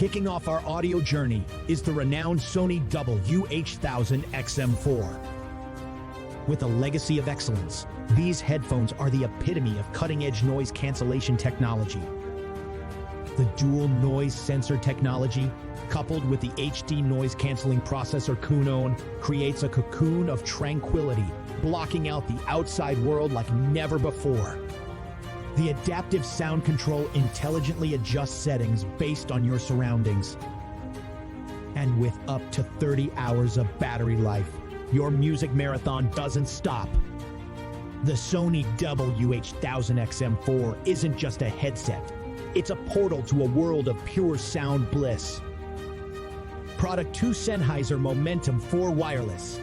Kicking off our audio journey is the renowned Sony W-H1000XM4. With a legacy of excellence, these headphones are the epitome of cutting-edge noise cancellation technology. The dual noise sensor technology, coupled with the HD noise cancelling processor Koon On, creates a cocoon of tranquility, blocking out the outside world like never before. The adaptive sound control intelligently adjusts settings based on your surroundings. And with up to 30 hours of battery life, your music marathon doesn't stop. The Sony W-H1000XM4 isn't just a headset. It's a portal to a world of pure sound bliss. Product Two Sennheiser Momentum 4 Wireless.